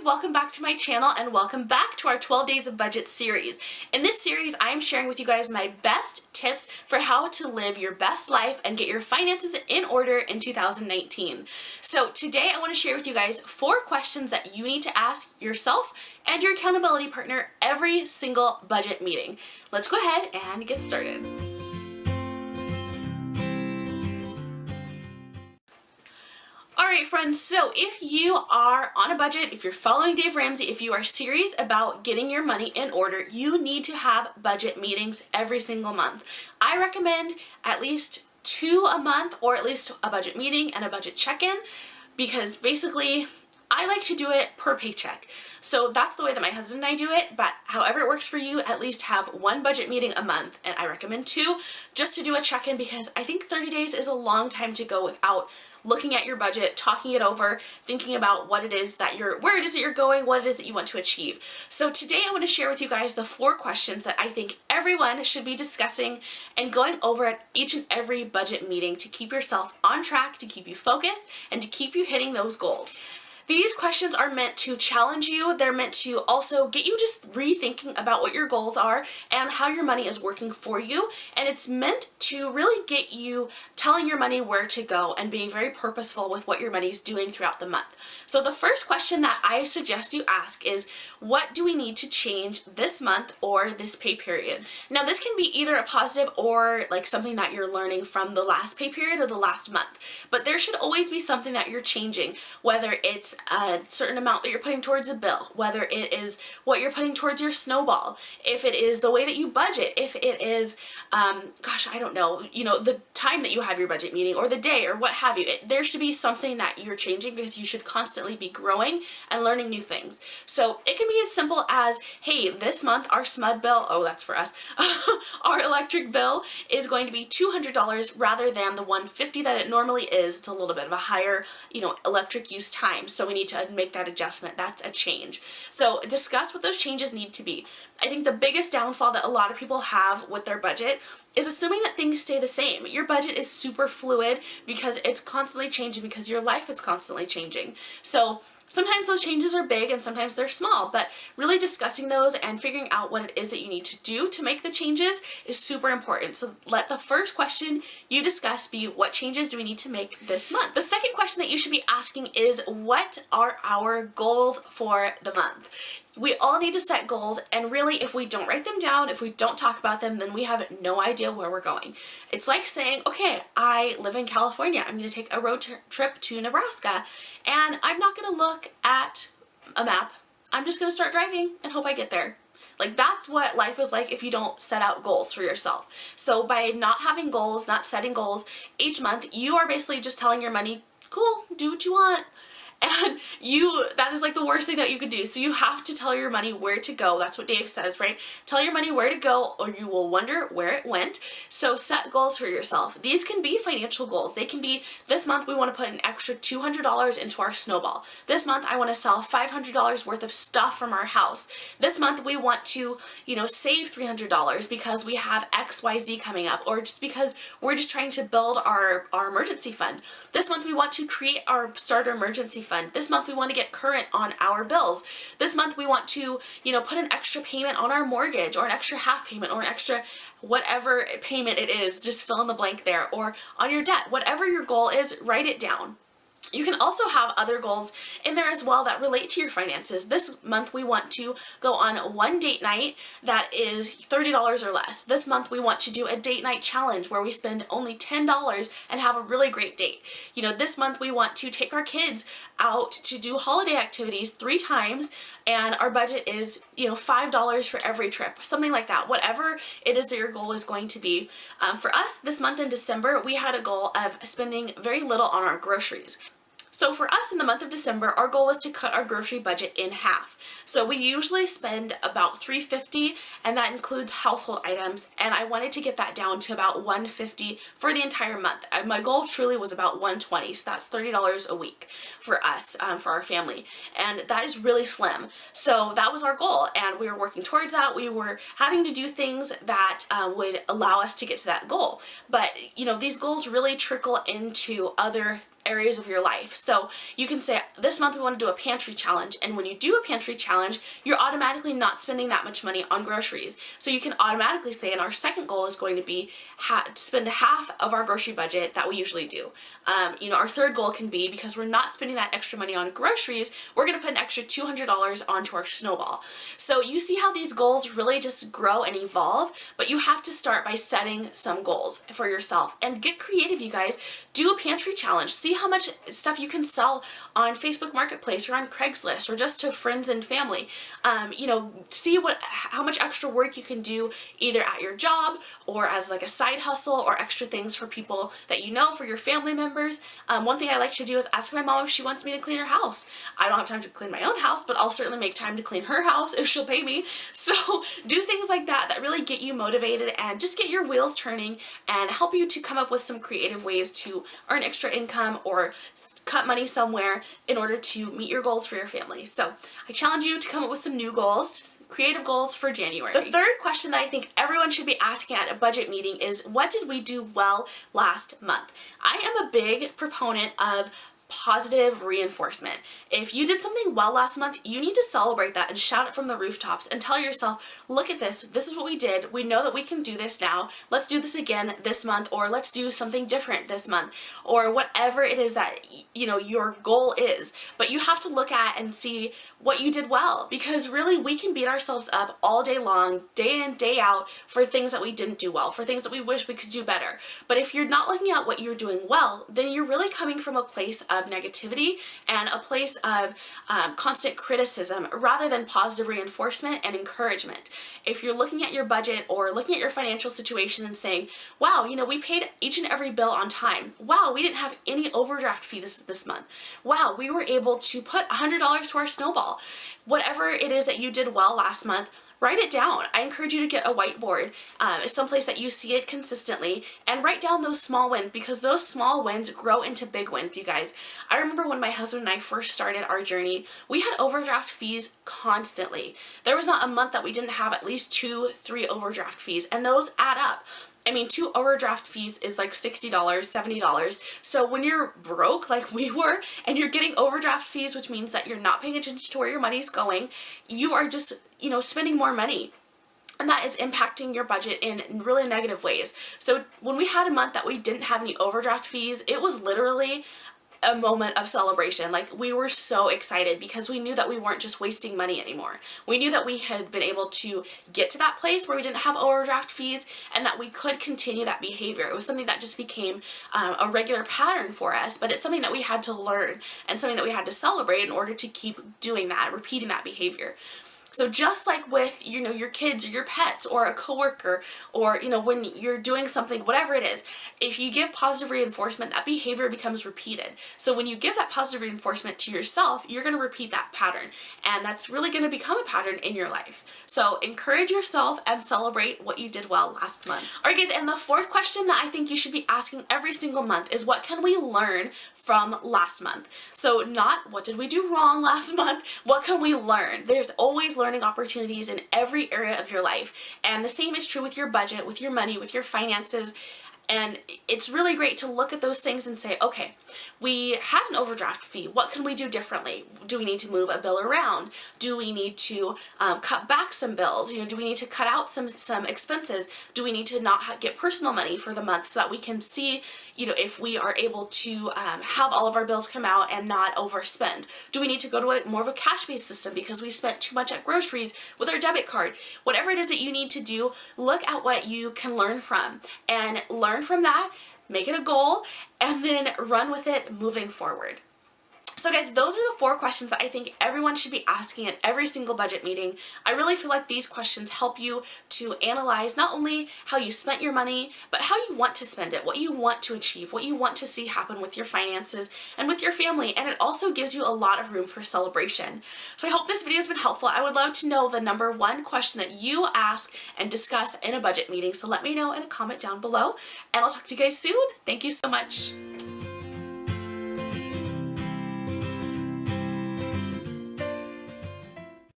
welcome back to my channel and welcome back to our 12 Days of Budget series. In this series, I am sharing with you guys my best tips for how to live your best life and get your finances in order in 2019. So today I want to share with you guys 4 questions that you need to ask yourself and your accountability partner every single budget meeting. Let's go ahead and get started. Alright friends, so if you are on a budget, if you're following Dave Ramsey, if you are serious about getting your money in order, you need to have budget meetings every single month. I recommend at least 2 a month, or at least a budget meeting and a budget check-in, because basically I like to do it per paycheck. So that's the way that my husband and I do it, but however it works for you, at least have 1 budget meeting a month, and I recommend 2 just to do a check-in, because I think 30 days is a long time to go without looking at your budget, talking it over, thinking about what it is that where it is that you're going, what it is that you want to achieve. So today I want to share with you guys the 4 questions that I think everyone should be discussing and going over at each and every budget meeting to keep yourself on track, to keep you focused, and to keep you hitting those goals. These questions are meant to challenge you. They're meant to also get you just rethinking about what your goals are and how your money is working for you. And it's meant to really get you telling your money where to go and being very purposeful with what your money is doing throughout the month. So the first question that I suggest you ask is, what do we need to change this month or this pay period? Now this can be either a positive or like something that you're learning from the last pay period or the last month. But there should always be something that you're changing, whether it's a certain amount that you're putting towards a bill, whether it is what you're putting towards your snowball, if it is the way that you budget, if it is, gosh, I don't know, the time that you have your budget meeting or the day or what have you. There should be something that you're changing, because you should constantly be growing and learning new things. So it can be as simple as, hey, this month our SMUD bill, oh, that's for us, our electric bill is going to be $200 rather than the $150 that it normally is. It's a little bit of a higher, electric use time. So we need to make that adjustment. That's a change. So discuss what those changes need to be. I think the biggest downfall that a lot of people have with their budget is assuming that things stay the same. Your budget is super fluid because it's constantly changing, because your life is constantly changing. So sometimes those changes are big and sometimes they're small, but really discussing those and figuring out what it is that you need to do to make the changes is super important. So let the first question you discuss be, what changes do we need to make this month? The second question that you should be asking is, what are our goals for the month? We all need to set goals, and really if we don't write them down, if we don't talk about them, then we have no idea where we're going. It's like saying, okay, I live in California, I'm going to take a road trip to Nebraska, and I'm not going to look at a map. I'm just going to start driving and hope I get there. Like, that's what life is like if you don't set out goals for yourself. So by not having goals, not setting goals each month, you are basically just telling your money, cool, do what you want. And that is like the worst thing that you could do. So you have to tell your money where to go. That's what Dave says, right? Tell your money where to go or you will wonder where it went. So set goals for yourself. These can be financial goals. They can be, this month we want to put an extra $200 into our snowball. This month I want to sell $500 worth of stuff from our house. This month we want to, save $300 because we have XYZ coming up, or just because we're just trying to build our emergency fund. This month we want to create our starter emergency fund. This month we want to get current on our bills. This month we want to, put an extra payment on our mortgage, or an extra half payment, or an extra whatever payment it is, just fill in the blank there, or on your debt. Whatever your goal is, write it down. You can also have other goals in there as well that relate to your finances. This month we want to go on one date night that is $30 or less. This month we want to do a date night challenge where we spend only $10 and have a really great date. This month we want to take our kids out to do holiday activities 3 times, and our budget is, $5 for every trip, something like that. Whatever it is that your goal is going to be. For us, this month in December, we had a goal of spending very little on our groceries. So for us in the month of December, our goal was to cut our grocery budget in half. So we usually spend about $350, and that includes household items, and I wanted to get that down to about $150 for the entire month. My goal truly was about $120, so that's $30 a week for us, for our family, and that is really slim. So that was our goal, and we were working towards that. We were having to do things that would allow us to get to that goal. But these goals really trickle into other areas of your life. So you can say, this month we want to do a pantry challenge, and when you do a pantry challenge, you're automatically not spending that much money on groceries. So you can automatically say, and our second goal is going to be spend half of our grocery budget that we usually do. Our third goal can be, because we're not spending that extra money on groceries, we're going to put an extra $200 onto our snowball. So you see how these goals really just grow and evolve, but you have to start by setting some goals for yourself and get creative, you guys. Do a pantry challenge. See how much stuff you can sell on Facebook Marketplace or on Craigslist or just to friends and family. See how much extra work you can do either at your job or as like a side hustle or extra things for people that you know, for your family members. One thing I like to do is ask my mom if she wants me to clean her house. I don't have time to clean my own house, but I'll certainly make time to clean her house if she'll pay me. So do things like that that really get you motivated and just get your wheels turning and help you to come up with some creative ways to earn extra income or cut money somewhere in order to meet your goals for your family. So I challenge you to come up with some new goals, creative goals for January. The third question that I think everyone should be asking at a budget meeting is, what did we do well last month? I am a big proponent of positive reinforcement. If you did something well last month, you need to celebrate that and shout it from the rooftops and tell yourself, look at this, this is what we did, we know that we can do this now, let's do this again this month, or let's do something different this month, or whatever it is that your goal is. But you have to look at and see what you did well, because really we can beat ourselves up all day long, day in, day out, for things that we didn't do well, for things that we wish we could do better. But if you're not looking at what you're doing well, then you're really coming from a place of negativity and a place of constant criticism rather than positive reinforcement and encouragement. If you're looking at your budget or looking at your financial situation and saying, wow, we paid each and every bill on time. Wow, we didn't have any overdraft fee this month. Wow, we were able to put $100 to our snowball. Whatever it is that you did well last month, write it down. I encourage you to get a whiteboard, someplace that you see it consistently, and write down those small wins, because those small wins grow into big wins, you guys. I remember when my husband and I first started our journey, we had overdraft fees constantly. There was not a month that we didn't have at least 2-3 overdraft fees, and those add up. I mean, 2 overdraft fees is like $60, $70. So when you're broke like we were and you're getting overdraft fees, which means that you're not paying attention to where your money's going, you are just, spending more money. And that is impacting your budget in really negative ways. So when we had a month that we didn't have any overdraft fees, it was literally a moment of celebration. Like, we were so excited because we knew that we weren't just wasting money anymore. We knew that we had been able to get to that place where we didn't have overdraft fees and that we could continue that behavior. It was something that just became a regular pattern for us, but it's something that we had to learn and something that we had to celebrate in order to keep doing that, repeating that behavior. So just like with, your kids or your pets or a coworker or, when you're doing something, whatever it is, if you give positive reinforcement, that behavior becomes repeated. So when you give that positive reinforcement to yourself, you're going to repeat that pattern. And that's really going to become a pattern in your life. So encourage yourself and celebrate what you did well last month. All right, guys, and the fourth question that I think you should be asking every single month is, what can we learn from last month? So not what did we do wrong last month, what can we learn? There's always learning opportunities in every area of your life. And the same is true with your budget, with your money, with your finances. And it's really great to look at those things and say, okay, we had an overdraft fee. What can we do differently? Do we need to move a bill around? Do we need to cut back some bills? Do we need to cut out some expenses? Do we need to not get personal money for the month so that we can see, if we are able to have all of our bills come out and not overspend? Do we need to go to more of a cash-based system because we spent too much at groceries with our debit card? Whatever it is that you need to do, look at what you can learn from and learn from that, make it a goal, and then run with it moving forward. So guys, those are the 4 questions that I think everyone should be asking at every single budget meeting. I really feel like these questions help you to analyze not only how you spent your money, but how you want to spend it, what you want to achieve, what you want to see happen with your finances and with your family. And it also gives you a lot of room for celebration. So I hope this video has been helpful. I would love to know the number 1 question that you ask and discuss in a budget meeting. So let me know in a comment down below, and I'll talk to you guys soon. Thank you so much.